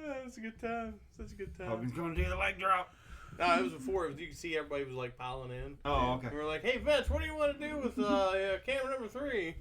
That was a good time. Such a good time. Hogan's going to do the leg drop. No, it was before. You could see everybody was like piling in. Oh, okay. We were like, "Hey, Vince, what do you want to do with camera number 3?"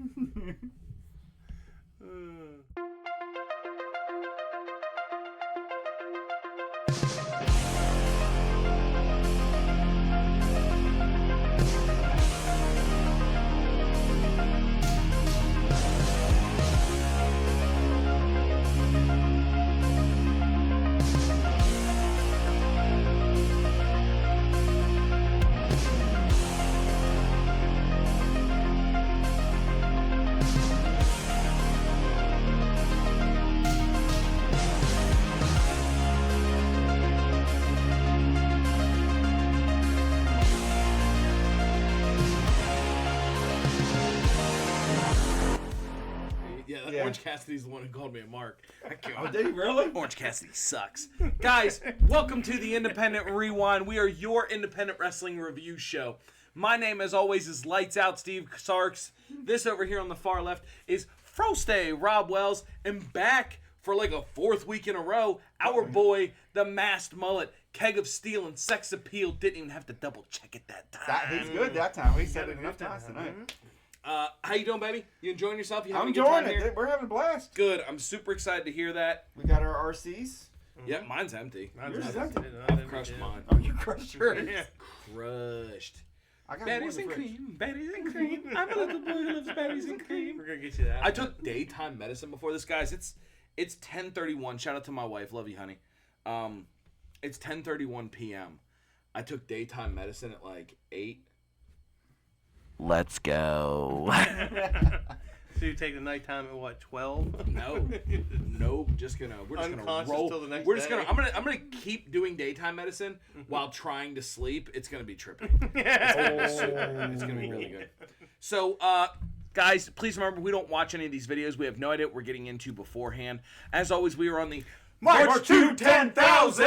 Orange Cassidy's the one who called me a mark. Oh, did he really? Orange Cassidy sucks. Guys, welcome to the Independent Rewind. We are your independent wrestling review show. My name, as always, is Lights Out Steve Sarks. This over here on the far left is Froste Rob Wells. And back for like a 4th week in a row, our boy, the masked mullet, keg of steel and sex appeal. Didn't even have to double check it that time. He's good that time. We said it enough times tonight. How you doing, baby? You enjoying yourself? You I'm having a good time enjoying it. here? We're having a blast. Good. I'm super excited to hear that. We got our RCs. Yeah, mine's empty. Yours empty. I've crushed mine. Oh, you crushed yours. Yeah. Crushed. I got Berries and cream, berries and cream. I'm a little boy who loves berries and cream. We're gonna get you that. I took daytime medicine before this, guys. It's 10:31. Shout out to my wife. Love you, honey. It's 10:31 p.m. I took daytime medicine at like 8. Let's go. So you take the nighttime at what, 12? No, nope. We're just gonna roll. Till the next We're just day. gonna. I'm gonna keep doing daytime medicine while trying to sleep. It's gonna be trippy. It's gonna be really good. So, guys, please remember we don't watch any of these videos. We have no idea what we're getting into beforehand. As always, we are on the March to 10,000.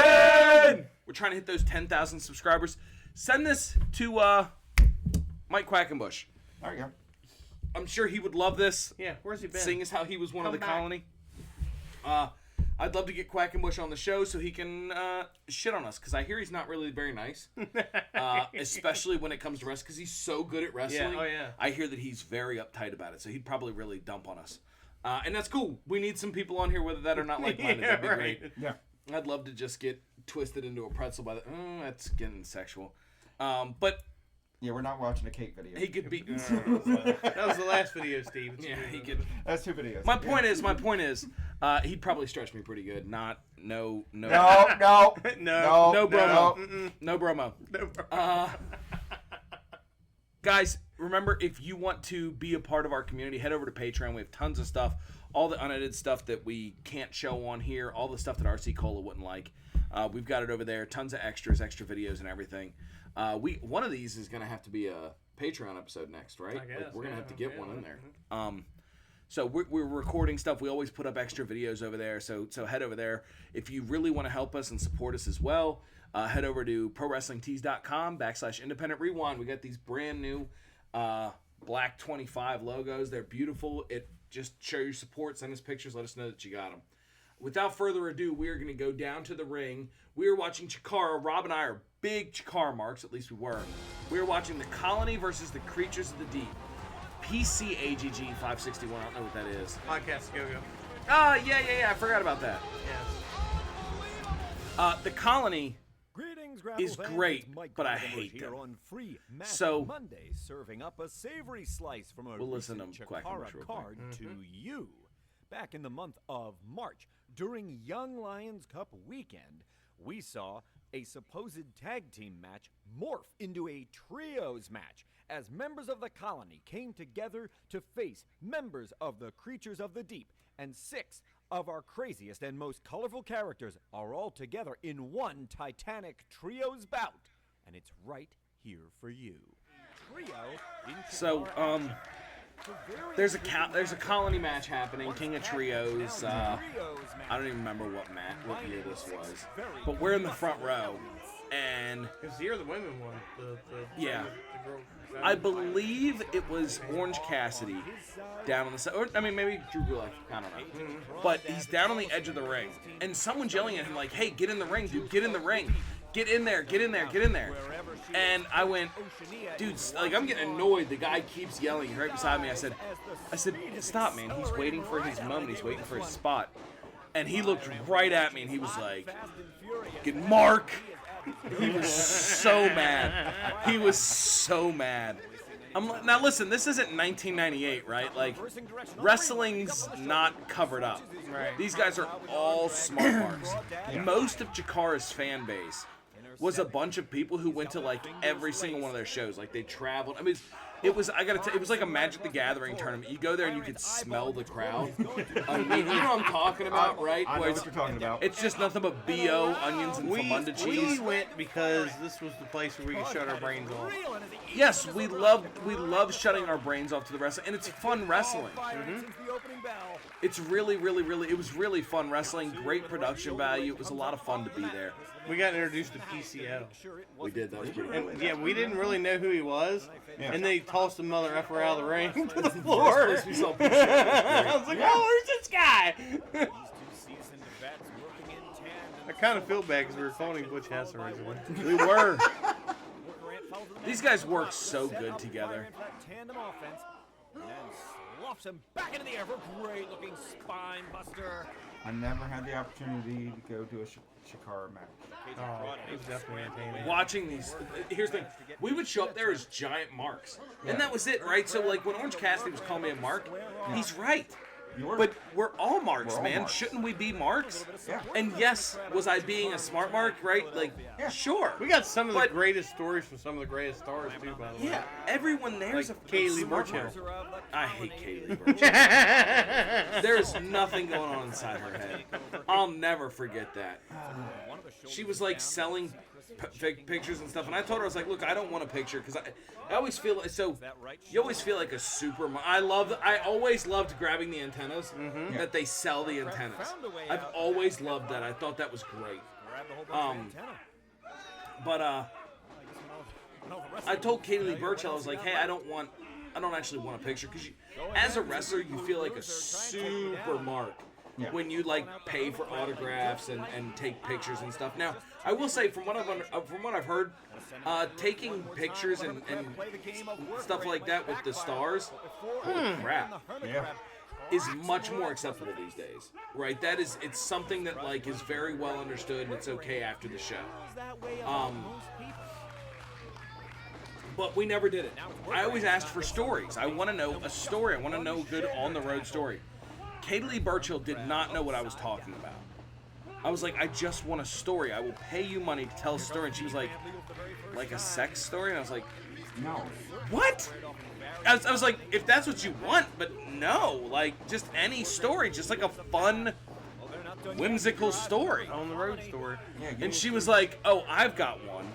We're trying to hit those 10,000 subscribers. Send this to Mike Quackenbush. There you go. I'm sure he would love this. Yeah, where's he been? Seeing as how he was one of the back. colony. I'd love to get Quackenbush on the show so he can shit on us, because I hear he's not really very nice, especially when it comes to wrestling, because he's so good at wrestling. Yeah, oh yeah. I hear that he's very uptight about it, so he'd probably really dump on us. And that's cool. We need some people on here, whether that or not like-minded. Yeah, That'd be right. great. Yeah. I'd love to just get twisted into a pretzel by the... that's getting sexual. But... Yeah, we're not watching a cake video. He could be... That was the last video, Steve. It's yeah, he could... That's 2 videos. My point is, he'd probably stretch me pretty good. No No. bromo. Mm-mm. No bromo. No problem. Guys, remember, if you want to be a part of our community, head over to Patreon. We have tons of stuff. All the unedited stuff that we can't show on here. All the stuff that RC Cola wouldn't like. We've got it over there. Tons of extras, extra videos, and everything. One of these is going to have to be a Patreon episode next, right? I guess, Like, we're going to have to get one in there. Mm-hmm. So we're recording stuff. We always put up extra videos over there. So head over there. If you really want to help us and support us as well, head over to ProWrestlingTees.com/Independent Rewind. We got these brand new Black 25 logos. They're beautiful. It just show your support. Send us pictures. Let us know that you got them. Without further ado, we are going to go down to the ring. We are watching Chikara. Rob and I are big Chikara marks. At least we were. We are watching the Colony versus the Creatures of the Deep. PCAGG 561. I don't know what that is. Podcast Go-Go. Yeah. I forgot about that. Yes. The Colony Greetings, is fans. great, It's Mike but I Quackenbush hate here them. on Free Match So- Monday, serving up a savory slice from a We'll listen recent to Quackenbush Chikara real quick. card to you. Back in the month of March, during Young Lions Cup weekend, we saw a supposed tag team match morph into a trios match as members of the Colony came together to face members of the Creatures of the Deep, and 6 of our craziest and most colorful characters are all together in one titanic trios bout, and it's right here for you. Trio in So, Chikara there's a Colony match happening. King of Trios. I don't even remember what year this was. But we're in the front row. and Because you're the women one. Yeah. The girl. I believe it was Orange Cassidy down on the side. Or, I mean, maybe Drew Gulak. I don't know. But he's down on the edge of the ring. And someone's yelling at him like, hey, get in the ring, dude. Get in the ring. Get in there. Get in there. Get in there. And I went, dude, like, I'm getting annoyed. The guy keeps yelling right beside me. I said, stop, man. He's waiting for his moment. He's waiting for his spot. And he looked right at me, and he was like, get Mark. He was so mad. He was so mad. Now listen, this isn't 1998, right? Like, wrestling's not covered up. Right. These guys are all smart marks. Most of Chikara's fan base was a bunch of people who went to like every single one of their shows. Like, they traveled. I mean, it was it was like a Magic the Gathering tournament. You go there and you could smell the crowd. I mean, you know what I'm talking about, right? I know Where what you're talking about. it's just nothing but BO, onions, and famunda cheese. We went because this was the place where we could shut our brains off. Yes, we love shutting our brains off to the wrestling, and it's fun wrestling. It's really, it was really fun wrestling. Great production value. It was a lot of fun to be there. We got introduced to PCO. We did. That was pretty cool. And yeah, we didn't really know who he was. And they tossed the mother effer out of the ring to the floor. We saw I was like, oh, where's this guy? I kind of feel bad because we were calling him Butch Hess originally. We were. These guys work so good together. Lofts him back into the air for a great-looking spine buster. I never had the opportunity to go to a Chikara match. Oh, it was definitely entertaining. Watching these, here's the thing: we would show up there as giant marks, and that was it, right? So like when Orange Cassidy was calling me a mark, he's right. But we're all marks, We're all man. marks. Shouldn't we be marks? Yeah. And yes, was I being a smart mark, right? Like, sure. We got some of the But- greatest stories from some of the greatest stars, too, by the way. Yeah, everyone there's Like a Kaylee smart Burchill. mark. I hate Kaylee Burchill. There's nothing going on inside her head. I'll never forget that. She was like selling pictures and stuff, and I told her, I was like, look, I don't want a picture because I always feel like, so you always feel like a super. I always loved grabbing the antennas that they sell the antennas. I've always loved that. I thought that was great. But I told Kaylee Burchill, I was like, hey, I don't actually want a picture because as a wrestler you feel like a super mark. Yeah. When you like pay for autographs and take pictures and stuff. Now, I will say from what I've heard, taking pictures and stuff like that with the stars, holy crap, Yeah. is much more acceptable these days, right? It's something that like is very well understood and it's okay after the show. But we never did it. I always asked for stories. I want to know a story. I want to know a good on the road story. Kaylee Burchill did not know what I was talking about. I was like, I just want a story. I will pay you money to tell a story. And she was like a sex story? And I was like, No. what? I was like, if that's what you want, but no. Like, just any story. Just like a fun, whimsical story. On the road story. Yeah. And she was like, oh, I've got one.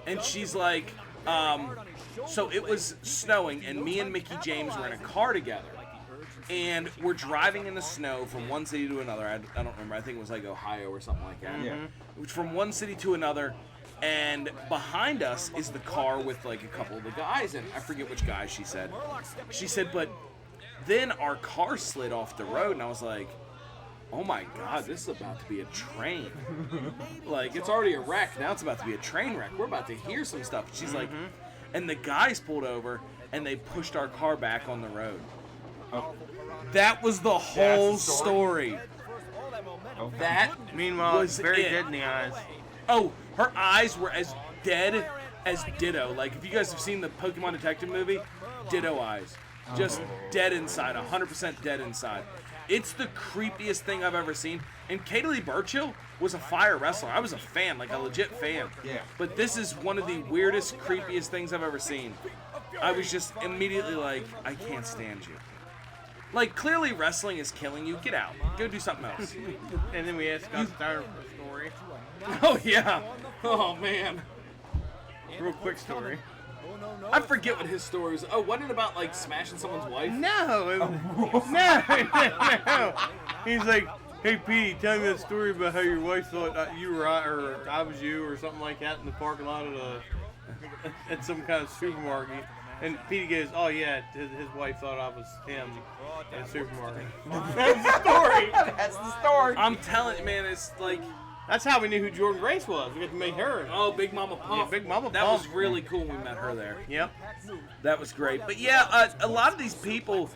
And she's like, so it was snowing, and me and Mickey James were in a car together. And we're driving in the snow from one city to another. I don't remember. I think it was like Ohio or something like that. Yeah. From one city to another. And behind us is the car with like a couple of the guys in it. I forget which guys she said. She said, but then our car slid off the road. And I was like, oh my God, this is about to be a train. Like, it's already a wreck. Now it's about to be a train wreck. We're about to hear some stuff. She's like, and the guys pulled over and they pushed our car back on the road. Oh. That was the whole That's the story. Okay. That Meanwhile, was it's very it. dead in the eyes. Oh, her eyes were as dead as Ditto. Like, if you guys have seen the Pokemon Detective movie, Ditto eyes. Just dead inside, 100% dead inside. It's the creepiest thing I've ever seen. And Kaylee Burchill was a fire wrestler. I was a fan, like a legit fan. Yeah. But this is one of the weirdest, creepiest things I've ever seen. I was just immediately like, I can't stand you. Like, clearly wrestling is killing you. Get out. Go do something else. And then we asked Scott Steiner for a story. Oh, yeah. Oh, man. Real quick story. I forget what his story was. Oh, wasn't it about, like, smashing someone's wife? No, no. He's like, Hey, Petey, tell me that story about how your wife thought you were I, or I was you, or something like that in the parking lot at some kind of supermarket. And Petey goes, "Oh yeah, his wife thought I was him in the supermarket." That's the story. That's the story. I'm telling you, man, it's like, that's how we knew who Jordan Grace was. We got to meet her. oh, Big Mama Pump. Yeah, Big Mama That Pump. was really cool when we met her there. Yep. That was great. But yeah, a lot of these people,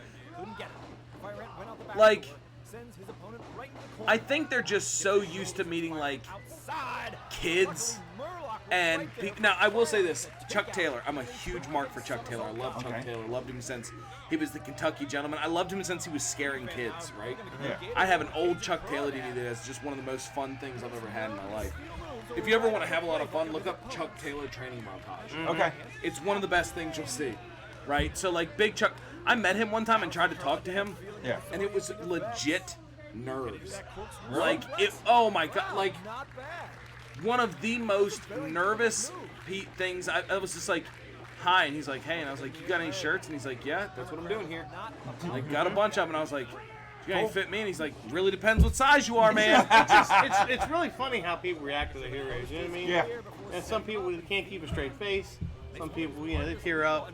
like, I think they're just so used to meeting, like, kids and people. Now, I will say this. Chuck Taylor. I'm a huge mark for Chuck Taylor. I love Chuck Taylor. Loved him since he was the Kentucky Gentleman. I loved him since he was scaring kids, right? Yeah. I have an old Chuck Taylor DVD that is just one of the most fun things I've ever had in my life. If you ever want to have a lot of fun, look up Chuck Taylor training montage. Okay. It's one of the best things you'll see, right? So, like, Big Chuck, I met him one time and tried to talk to him. Yeah. And it was legit nerves. Like, oh my God, like, one of the most nervous things. I was just like, hi, and he's like, hey, and I was like, you got any shirts? And he's like, yeah, that's what I'm doing here. Like, got a bunch of them, and I was like, you got any fit me? And he's like, really depends what size you are, man. It's really funny how people react to the heroes. You know what I mean? Yeah. And some people can't keep a straight face. Some people, they tear up.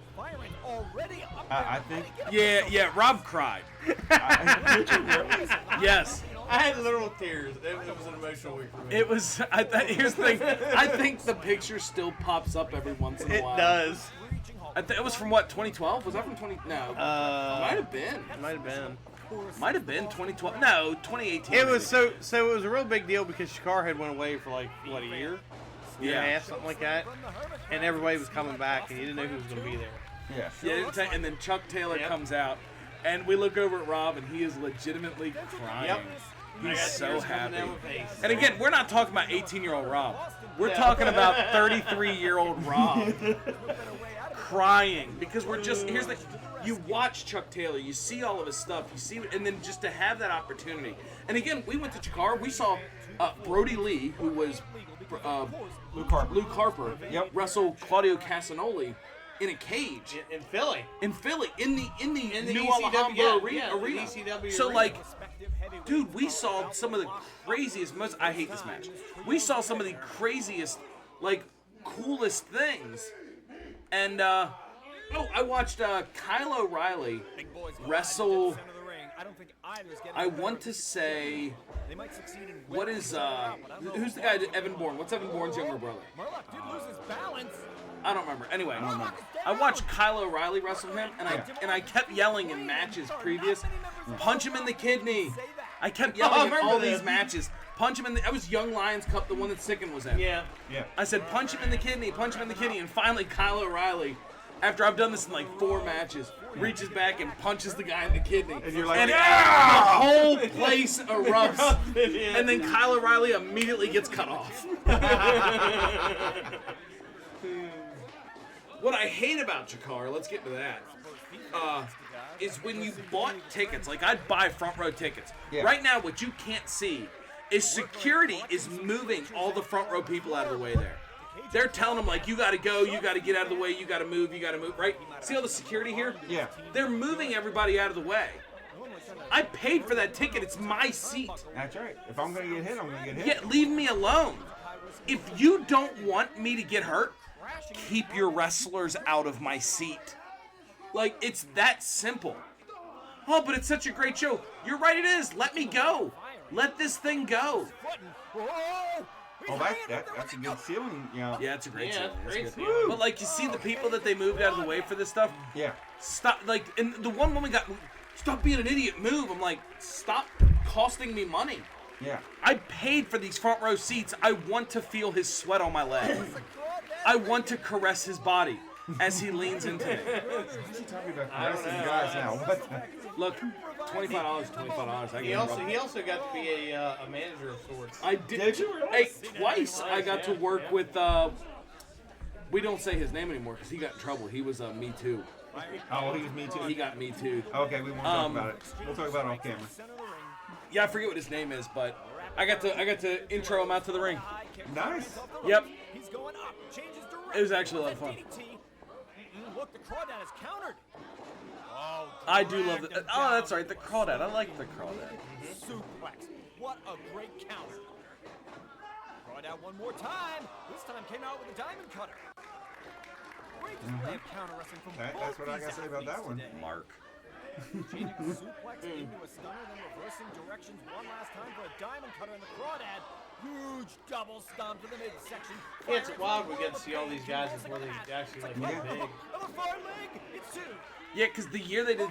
I think. Yeah, Rob cried. Yes. I had literal tears. It was an emotional week for me. It was. Here's the thing. I think the picture still pops up every once in a while. It does. It was from what? 2012? Was that from 20? No. Might have been. Might have been. Might have been 2012. No, 2018. It was so it was a real big deal because Chikara had went away for like what, a year and a half, something like that, and everybody was coming back and you didn't know who was going to be there. Yeah. Yeah, and then Chuck Taylor comes out, and we look over at Rob, and he is legitimately crying. Yep. He's so Tears coming happy. down my face. And again, we're not talking about 18-year-old Rob. We're talking about 33-year-old Rob crying because we're just here's the. You watch Chuck Taylor, you see all of his stuff, you see, and then just to have that opportunity. And again, we went to Chikara, we saw Brody Lee, who was Luke Harper. Yep. wrestle Claudio Casanoli in a cage In Philly. in the New ECW, Alhambra yeah, arena. the ECW So arena. like, dude, we saw some of the craziest. I hate this match. We saw some of the craziest, like, coolest things, and I watched Kyle O'Reilly wrestle. I want to say, what is who's the guy? Evan Bourne. What's Evan Bourne's younger brother? I don't remember. Anyway, I watched Kyle O'Reilly wrestle him, and I kept yelling in matches previous, punch him in the kidney. I kept yelling in all these matches. Punch him in the. That was Young Lions Cup, the one that Sicken was in. Yeah. I said, punch him in the kidney, and finally Kyle O'Reilly, after I've done this in like 4 matches, reaches back and punches the guy in the kidney. And you're like, and the whole place erupts. And then Kyle O'Reilly immediately gets cut off. What I hate about Chikara, let's get to that, is when you bought tickets, like I'd buy front row tickets. Yeah. Right now, what you can't see is security is moving all the front row people out of the way there. They're telling them, like, you got to go, you got to get out of the way, you got to move, right? See all the security here? Yeah. They're moving everybody out of the way. I paid for that ticket. It's my seat. That's right. If I'm going to get hit, I'm going to get hit. Yeah, leave me alone. If you don't want me to get hurt, keep your wrestlers out of my seat. Like, it's that simple. Oh, but it's such a great show. You're right, it is. Let me go. Let this thing go. Oh, that's a good ceiling, you know. Yeah, it's a great show. It's great good. ceiling. But, like, you see the people that they moved out of the way for this stuff? Yeah. Stop, like, and the one woman got, stop being an idiot, move. I'm like, stop costing me money. Yeah. I paid for these front row seats. I want to feel his sweat on my leg. I want to caress his body as he leans into me. Talking about caressing guys now. What the? Look, $25. He also got to be a manager of sorts. I did. Did you? Hey, twice I got to work with. We don't say his name anymore because he got in trouble. He was Me Too. Oh, he was Me Too. He got Me Too. Okay, we won't talk about it. We'll talk about it on camera. Yeah, I forget what his name is, but I got to intro him out to the ring. Nice. Yep. He's going up. Changes direction. It was actually a lot of fun. Look, the crawdad is countered. I do love the. Oh, that's right, the crawdad. I like the crawdad. Suplex. What a great counter. Brought out one more time. This time came out with a diamond cutter. Great display of counter wrestling from both That's what I these gotta say about that athletes one. today. Mark. Changing a suplex into a stunner, then reversing directions one last time for a diamond cutter in the crawdad. Huge double stomp to the midsection. Yeah, it's wild we get to see all these guys before they actually like get big. On the far leg, it's two. Yeah, because the year they did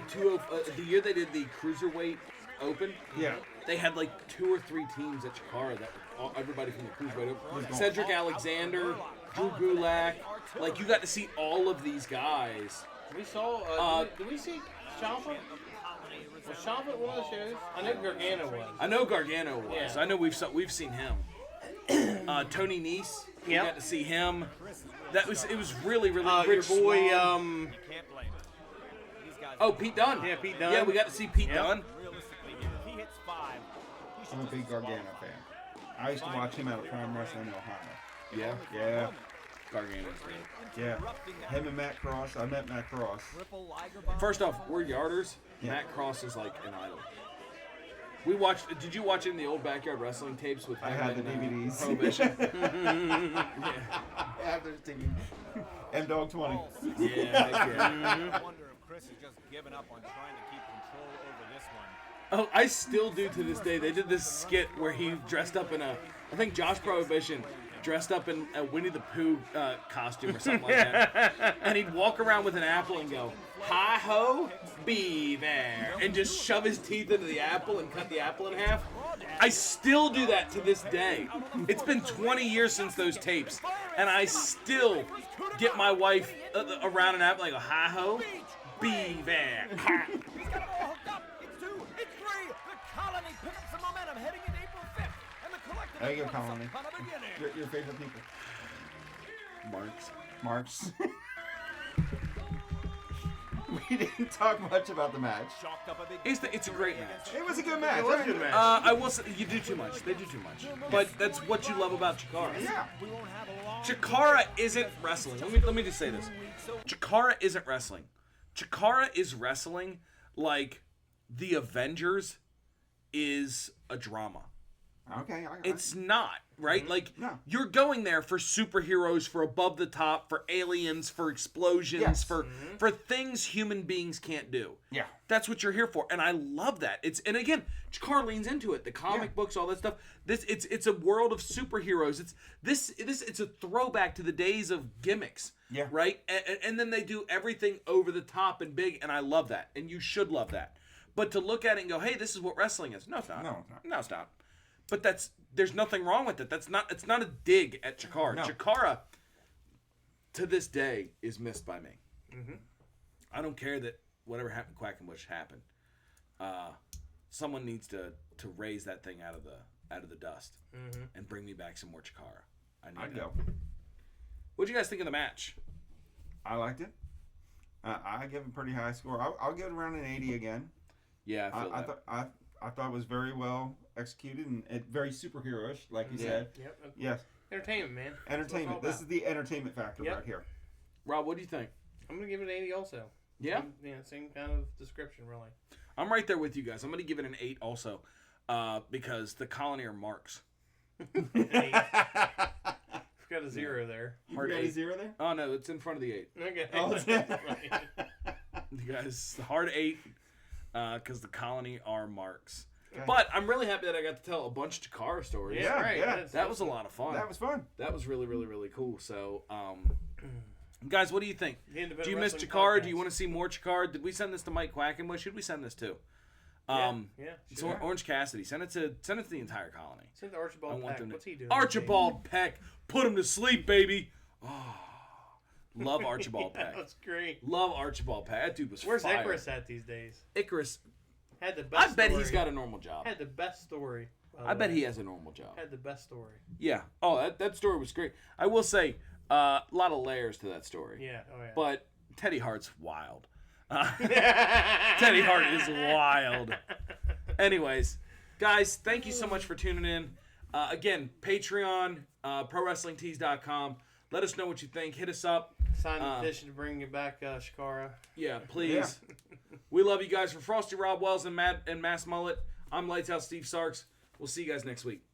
the Cruiserweight Open, Yeah. they had like 2 or 3 teams at Chikara that were everybody from the Cruiserweight Open. Cedric Alexander, Drew Gulak. Like, you got to see all of these guys. We saw. Did we see Ciampa? Was Ciampa at one of the shows? I know Gargano was. I know Gargano was. Yeah. I know we've seen him. Tony Nese. We Yep. got to see him. It was really Your Rich boy. Swann. Can't blame him. These guys Oh, Pete Dunne. Yeah, Pete Dunne. Yeah, we got to see Pete Yep. Dunne. realistically, if he hits 5, he should I'm a just big Gargano fan. I used to watch him out of Prime Wrestling in Ohio. Yeah, Yeah. Gargano's great. Yeah. Him and Matt Cross. I met Matt Cross. Triple Liger bomb. First off, we're Yarders. Yeah. Matt Cross is like an idol. We watched. Did you watch any of the old backyard wrestling tapes with I him had the and, DVDs. Prohibition? After M-Dog 20. Yeah, heck yeah. I wonder if Chris has just given up on trying to keep control over this one. Oh, I still do to this day. They did this skit where he dressed up in I think Josh Prohibition dressed up in a Winnie the Pooh costume or something like that. And he'd walk around with an apple and go, "Hi ho, be there," and just shove his teeth into the apple and cut the apple in half. I still do that to this day. It's been 20 years since those tapes, and I still get my wife around an apple and I go, "Hi ho, be there." He's got them all hooked up. It's 2, it's 3. The Colony pick up some momentum heading into April 5th. And the collective There you go, is once Colony. upon a beginning. Your favorite people. Marks. Marks. We didn't talk much about the match. Chalked up a big It's a great match. It was a good match. It was a good match. I will say, you do too much. They do too much. But that's what you love about Chikara. Yeah. We won't have a long Chikara isn't wrestling. Let me just say this. Chikara isn't wrestling. Chikara is wrestling like the Avengers is a drama. Okay. It's not, right? Like, No. you're going there for superheroes, for above the top, for aliens, for explosions, Yes. for things human beings can't do. Yeah. That's what you're here for, and I love that. And again, Chikara leans into it. The comic books, all that stuff. It's a world of superheroes. It's a throwback to the days of gimmicks. Yeah. Right. And then they do everything over the top and big, and I love that. And you should love that. But to look at it and go, "Hey, this is what wrestling is." No, it's not. No, it's not. No, it's not. But there's nothing wrong with it. It's not a dig at Chikara. No. Chikara, to this day, is missed by me. Mm-hmm. I don't care that whatever happened to Quackenbush happened. Someone needs to raise that thing out of the dust and bring me back some more Chikara. I'd go. What'd you guys think of the match? I liked it. I give it a pretty high score. I'll give it around an 80 again. Yeah, I feel that. I thought it was very well executed and very superhero-ish, like you said. Yep. Yes. Entertainment, man. Entertainment. This is the entertainment factor right here. Rob, what do you think? I'm gonna give it an 80 also. Yeah? Same kind of description, really. I'm right there with you guys. I'm going to give it an 8 also because the Colony are marks. 8. Got a 0 there. You Hard got a 8. 0 there? Oh, no, it's in front of the 8. Okay. Oh, it's You guys, hard 8 because the Colony are marks. Okay. But I'm really happy that I got to tell a bunch of Chikara stories. Yeah, right. yeah. That was a lot of fun. That was fun. That was really, really, really cool. So, guys, what do you think? The Independent Do you miss Wrestling Chikara? Podcast. Do you want to see more Chikara? Did we send this to Mike Quackenbush? Should we send this to? Yeah, So Orange Cassidy, send it to the entire colony. Send the Archibald Peck. What's he doing? Archibald Peck, put him to sleep, baby. Oh, love Archibald Peck. That's great. Love Archibald Peck. That dude was Where's fire. Icarus at these days? Icarus, Had the best. I bet story. he's got a normal job. Had the best story. I bet he has a normal job. Had the best story. Yeah. Oh, that story was great. I will say, a lot of layers to that story. Yeah. Oh yeah. But Teddy Hart's wild. Teddy Hart is wild. Anyways, guys, thank you so much for tuning in. Again, Patreon, ProWrestlingTees.com. Let us know what you think. Hit us up. Sign the petition to bring you back, Chikara. Yeah, please. We love you guys. For Frosty Rob Wells and Mass Mullet, I'm Lights Out Steve Sarks. We'll see you guys next week.